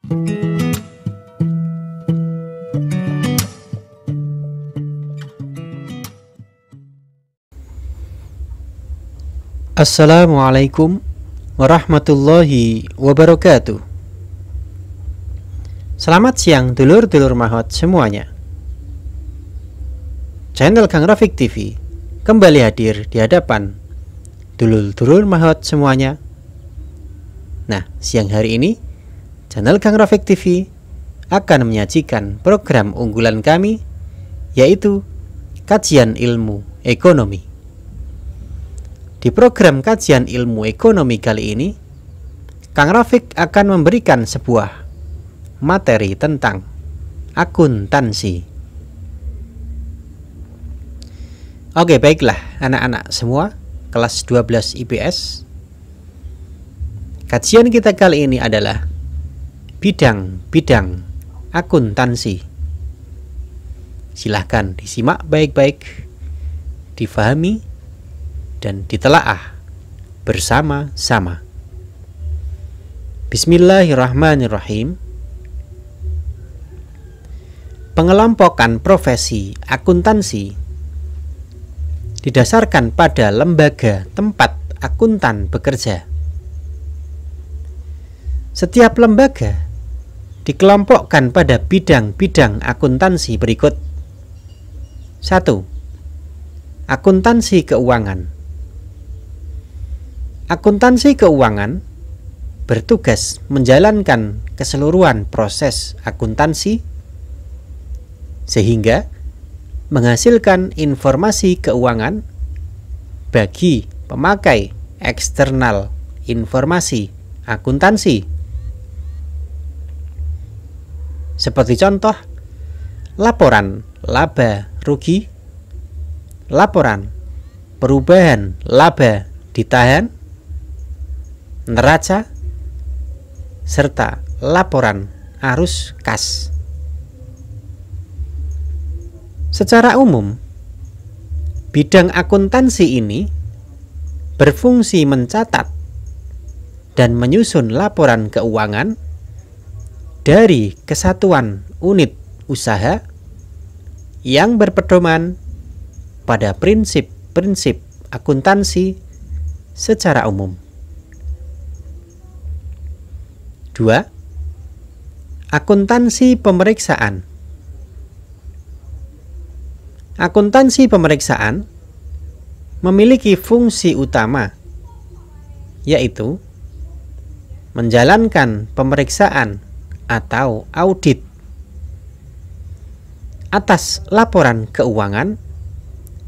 Assalamualaikum warahmatullahi wabarakatuh. Selamat siang dulur-dulur mahot semuanya. Channel Kang Rafiq TV kembali hadir di hadapan dulur-dulur mahot semuanya. Nah, siang hari ini channel Kang Rafiq TV akan menyajikan program unggulan kami, yaitu kajian ilmu ekonomi. Di program kajian ilmu ekonomi kali ini, Kang Rafiq akan memberikan sebuah materi tentang akuntansi. Oke, baiklah anak-anak semua kelas 12 IPS. Kajian kita kali ini adalah bidang-bidang akuntansi. Silahkan disimak baik-baik, difahami, dan ditelaah bersama-sama. Bismillahirrahmanirrahim. Pengelompokan profesi akuntansi didasarkan pada lembaga tempat akuntan bekerja. Setiap lembaga dikelompokkan pada bidang-bidang akuntansi berikut. 1. Akuntansi keuangan. Akuntansi keuangan bertugas menjalankan keseluruhan proses akuntansi sehingga menghasilkan informasi keuangan bagi pemakai eksternal informasi akuntansi. Seperti contoh, laporan laba rugi, laporan perubahan laba ditahan, neraca, serta laporan arus kas. Secara umum, bidang akuntansi ini berfungsi mencatat dan menyusun laporan keuangan dari kesatuan unit usaha yang berpedoman pada prinsip-prinsip akuntansi secara umum. 2. Akuntansi pemeriksaan. Akuntansi pemeriksaan memiliki fungsi utama, yaitu menjalankan pemeriksaan atau audit atas laporan keuangan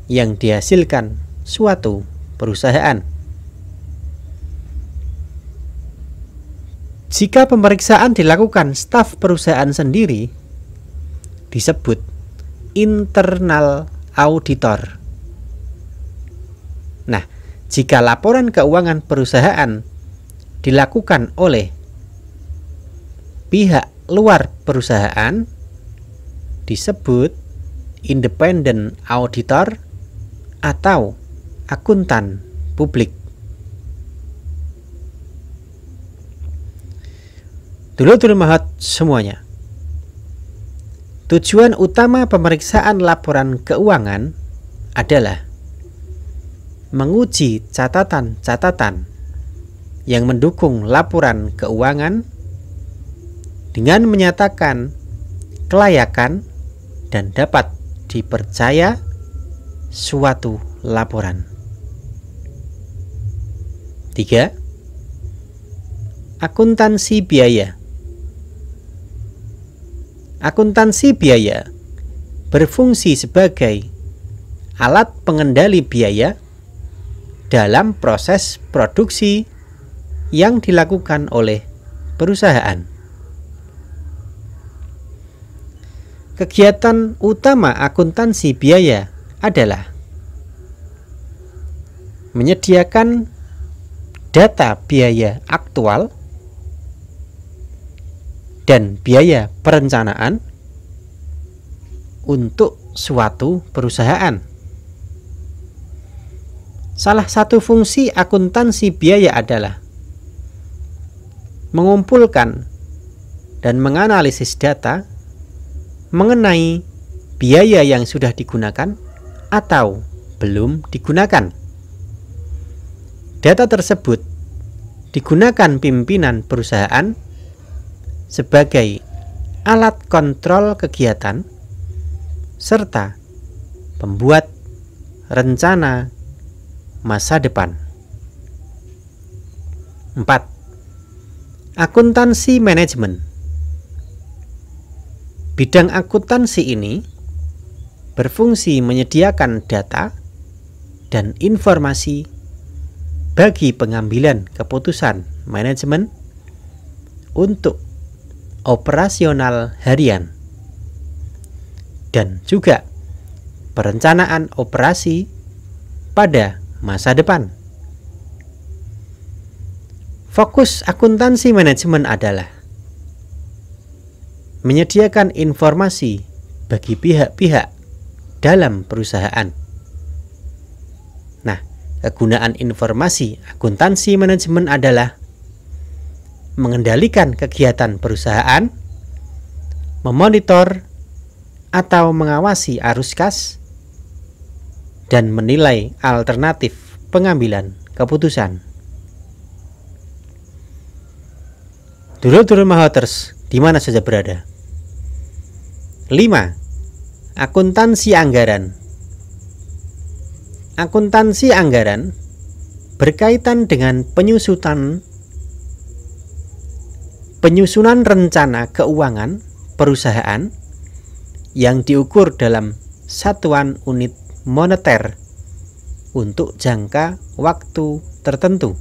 yang dihasilkan suatu perusahaan. Jika pemeriksaan dilakukan staf perusahaan sendiri, disebut internal auditor. Nah, jika laporan keuangan perusahaan dilakukan oleh pihak luar perusahaan, disebut independent auditor atau akuntan publik. Dulur-dulur mahot semuanya, tujuan utama pemeriksaan laporan keuangan adalah menguji catatan-catatan yang mendukung laporan keuangan dengan menyatakan kelayakan dan dapat dipercaya suatu laporan. 3. Akuntansi biaya. Akuntansi biaya berfungsi sebagai alat pengendali biaya dalam proses produksi yang dilakukan oleh perusahaan. Kegiatan utama akuntansi biaya adalah menyediakan data biaya aktual dan biaya perencanaan untuk suatu perusahaan. Salah satu fungsi akuntansi biaya adalah mengumpulkan dan menganalisis data mengenai biaya yang sudah digunakan atau belum digunakan. Data tersebut digunakan pimpinan perusahaan sebagai alat kontrol kegiatan serta pembuat rencana masa depan. 4. Akuntansi manajemen. Bidang akuntansi ini berfungsi menyediakan data dan informasi bagi pengambilan keputusan manajemen untuk operasional harian dan juga perencanaan operasi pada masa depan. Fokus akuntansi manajemen adalah menyediakan informasi bagi pihak-pihak dalam perusahaan. Nah, kegunaan informasi akuntansi manajemen adalah mengendalikan kegiatan perusahaan, memonitor atau mengawasi arus kas, dan menilai alternatif pengambilan keputusan. Dulur-dulur Mahoters di mana saja berada. 5. Akuntansi anggaran. Akuntansi anggaran berkaitan dengan penyusunan rencana keuangan perusahaan yang diukur dalam satuan unit moneter untuk jangka waktu tertentu.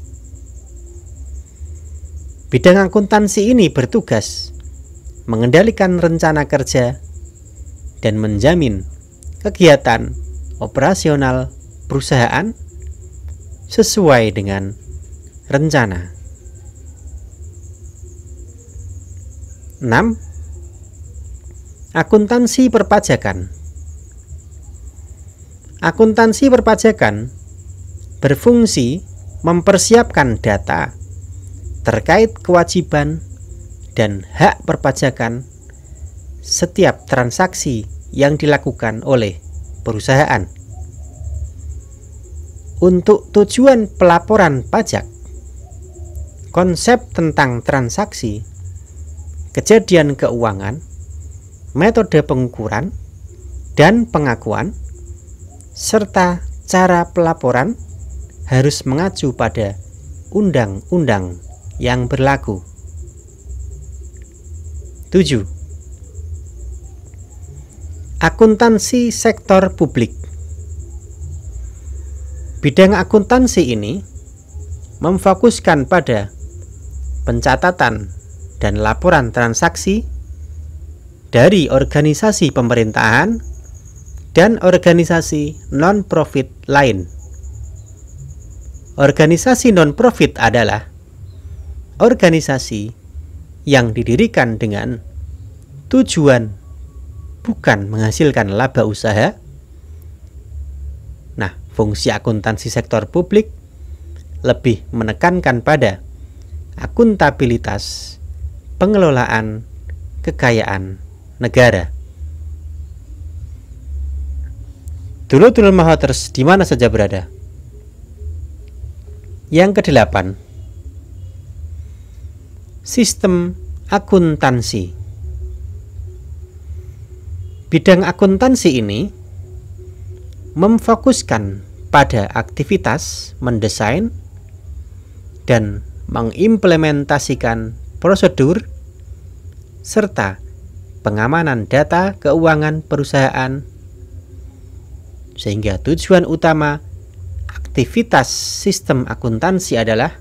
Bidang akuntansi ini bertugas mengendalikan rencana kerja dan menjamin kegiatan operasional perusahaan sesuai dengan rencana. 6. Akuntansi perpajakan. Akuntansi perpajakan berfungsi mempersiapkan data terkait kewajiban dan hak perpajakan setiap transaksi yang dilakukan oleh perusahaan. Untuk tujuan pelaporan pajak, konsep tentang transaksi, kejadian keuangan, metode pengukuran dan pengakuan, serta cara pelaporan harus mengacu pada undang-undang yang berlaku. 7. Akuntansi sektor publik. Bidang akuntansi ini memfokuskan pada pencatatan dan laporan transaksi dari organisasi pemerintahan dan organisasi non-profit lain. Organisasi non-profit adalah organisasi yang didirikan dengan tujuan bukan menghasilkan laba usaha. Nah, fungsi akuntansi sektor publik lebih menekankan pada akuntabilitas pengelolaan kekayaan negara. Dulur-dulur Mahoters di mana saja berada. Yang ke-8, sistem akuntansi. Bidang akuntansi ini memfokuskan pada aktivitas mendesain dan mengimplementasikan prosedur serta pengamanan data keuangan perusahaan, sehingga tujuan utama aktivitas sistem akuntansi adalah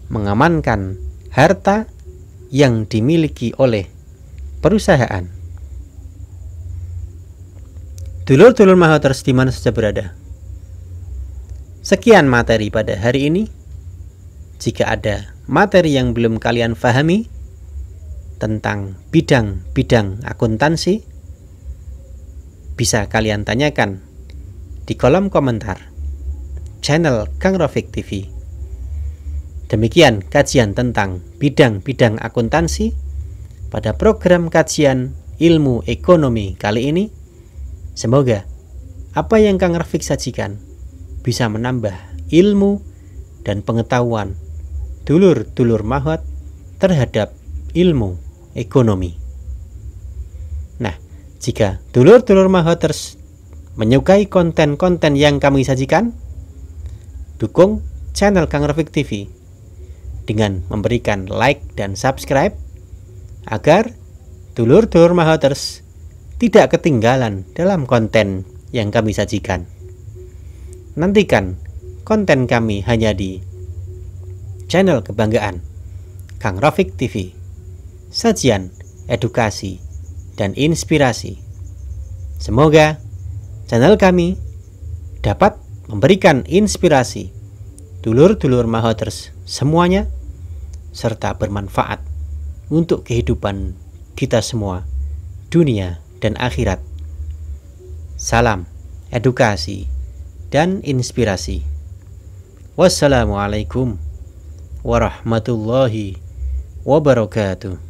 mengamankan harta yang dimiliki oleh perusahaan. Dulur-dulur Mahoters di mana saja berada. Sekian materi pada hari ini. Jika ada materi yang belum kalian pahami tentang bidang-bidang akuntansi, bisa kalian tanyakan di kolom komentar channel Kang Rofik TV. Demikian kajian tentang bidang-bidang akuntansi. pada program kajian ilmu ekonomi kali ini. Semoga apa yang Kang Rafiq sajikan bisa menambah ilmu dan pengetahuan dulur-dulur mahot terhadap ilmu ekonomi. Nah, jika dulur-dulur mahoters menyukai konten-konten yang kami sajikan, dukung channel Kang Rafiq TV dengan memberikan like dan subscribe agar dulur-dulur mahoters tidak ketinggalan dalam konten yang kami sajikan. Nantikan konten kami hanya di channel kebanggaan Kang Rafiq TV. Sajian, edukasi, dan inspirasi. Semoga channel kami dapat memberikan inspirasi dulur-dulur mahoters semuanya, serta bermanfaat untuk kehidupan kita semua, dunia dan akhirat. Salam edukasi dan inspirasi. Wassalamualaikum warahmatullahi wabarakatuh.